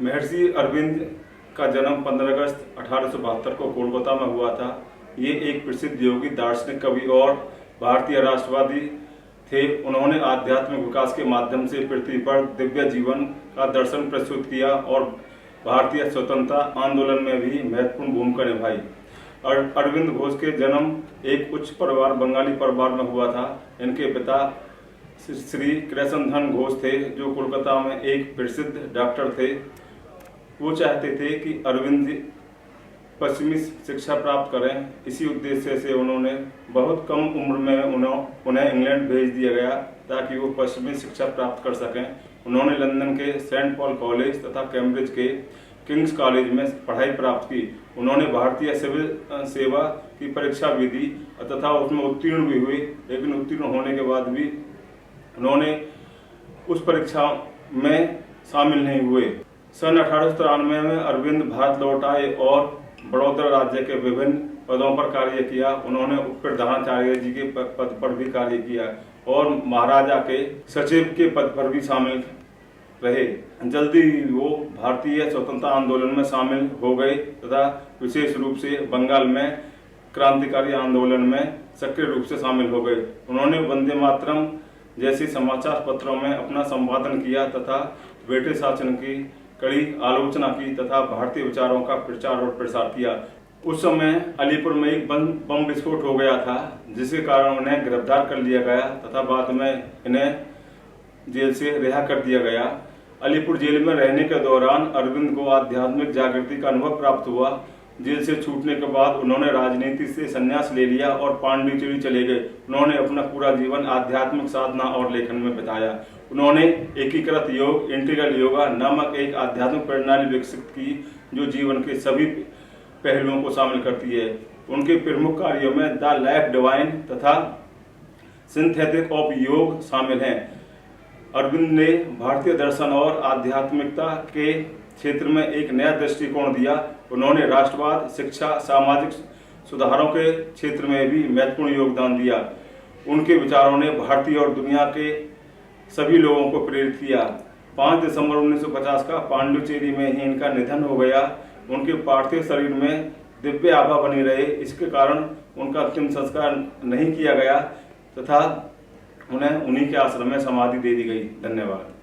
महर्षि अरविंद का जन्म 15 अगस्त 1872 को कोलकाता में हुआ था। ये एक प्रसिद्ध योगी, दार्शनिक, कवि और भारतीय राष्ट्रवादी थे। उन्होंने आध्यात्मिक विकास के माध्यम से पृथ्वी पर दिव्य जीवन का दर्शन प्रस्तुत किया और भारतीय स्वतंत्रता आंदोलन में भी महत्वपूर्ण भूमिका निभाई। अरविंद घोष के जन्म एक उच्च परिवार, बंगाली परिवार में हुआ था। इनके पिता श्री कृष्णधन घोष थे, जो कोलकाता में एक प्रसिद्ध डॉक्टर थे। वो चाहते थे कि अरविंद पश्चिमी शिक्षा प्राप्त करें। इसी उद्देश्य से उन्होंने बहुत कम उम्र में उन्हें इंग्लैंड भेज दिया गया ताकि वो पश्चिमी शिक्षा प्राप्त कर सकें। उन्होंने लंदन के सेंट पॉल कॉलेज तथा कैम्ब्रिज के किंग्स कॉलेज में पढ़ाई प्राप्त की। उन्होंने भारतीय सिविल सेवा की परीक्षा भी दी तथा उसमें उत्तीर्ण भी हुई, लेकिन उत्तीर्ण होने के बाद भी उन्होंने उस परीक्षा में शामिल नहीं हुए। सन 1893 में अरविंद भारत लौट आए और बड़ौदा राज्य के विभिन्न पदों पर कार्य किया। उन्होंने उपप्रधानाचार्य जी के पद पर भी कार्य किया और महाराजा के सचिव के पद पर भी शामिल रहे। जल्दी वो भारतीय स्वतंत्रता आंदोलन में शामिल हो गए तथा विशेष रूप से बंगाल में क्रांतिकारी आंदोलन में सक्रिय रूप से शामिल हो गए। उन्होंने वंदे मातरम जैसे समाचार पत्रों में अपना संपादन किया तथा ब्रिटिश शासन की कड़ी आलोचना की तथा भारतीय विचारों का प्रचार और प्रसार किया। उस समय अलीपुर में एक बम विस्फोट हो गया था, जिसके कारण उन्हें गिरफ्तार कर लिया गया तथा बाद में इन्हें जेल से रिहा कर दिया गया। अलीपुर जेल में रहने के दौरान अरविंद को आध्यात्मिक जागृति का अनुभव प्राप्त हुआ। जेल से छूटने के बाद उन्होंने राजनीति से संन्यास ले लिया और पांडिचेरी चले गए। उन्होंने अपना पूरा जीवन आध्यात्मिक साधना और लेखन में बिताया। उन्होंने एकीकृत योग, इंटीग्रल योगा नामक एक आध्यात्मिक प्रणाली विकसित की, जो जीवन के सभी पहलुओं को शामिल करती है। उनके प्रमुख कार्यों में द लाइफ डिवाइन तथा सिंथेटिक ऑफ योग शामिल हैं। अरविंद ने भारतीय दर्शन और आध्यात्मिकता के क्षेत्र में एक नया दृष्टिकोण दिया। उन्होंने राष्ट्रवाद, शिक्षा, सामाजिक सुधारों के क्षेत्र में भी महत्वपूर्ण योगदान दिया। उनके विचारों ने भारतीय और दुनिया के सभी लोगों को प्रेरित किया। 5 दिसंबर 1950 का पांडिचेरी में ही इनका निधन हो गया। उनके पार्थिव शरीर में दिव्य आभा बनी रहे, इसके कारण उनका अंतिम संस्कार नहीं किया गया तथा उन्हें उन्हीं के आश्रम में समाधि दे दी गई। धन्यवाद।